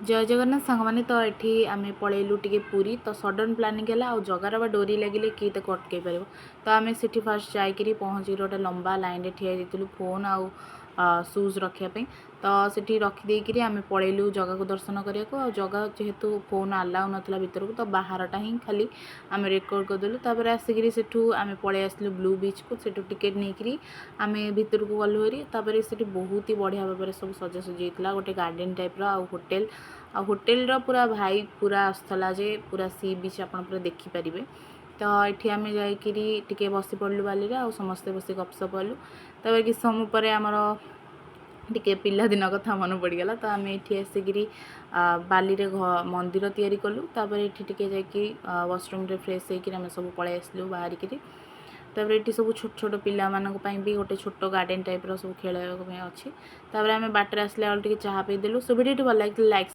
जय जगन्नाथ सांग मैंने तो ये आम पलैलु टे पूरी तो सडन प्लानिंग है आ जगार बा डोरी लगे किए तो अटकई पार तो आम से फास्ट जाकि पहुँची गोटे लंबा लाइन ठिया फोन आउ सुज रखापी तो से रखिदेकि आम पलैलु जगह को दर्शन करने जगह जेहेतु फोन अलाउ नाला भितर को तो बाहरटा ही खाली आम रेकर्ड करदेलु तापर आसिक सेठू आम पलि आसलु ब्लू बीच को सेठू टिकेट नहीं आम भितर को गलु हरी से बहुत ही बढ़िया भाव में सब सजासजी होता गोटे गार्डन टाइप होटेल आ होटेल पूरा भाई पूरा आसला जे पूरा सी बीच आप देखिपारे तो ये आम जाकि बसी पड़लु बाली आ समस्ते बस गपसप कलु तब कि समय पर आमर टिके पिलादिन कथा मन पड़गला तो आम ये आसिक बाली रे मंदिर तैयारी कलु तापर ये जाकि वाशरूम रे फ्रेश होकर सब पलि आसलु बाहरिक तापर ये सब छोट छोट पिला मानी भी गोटे छोट गार्डन टाइप सब खेल अच्छी तापर आम बाटर आसला चाह पीदेलु सो भिडियो भल लगे लाइक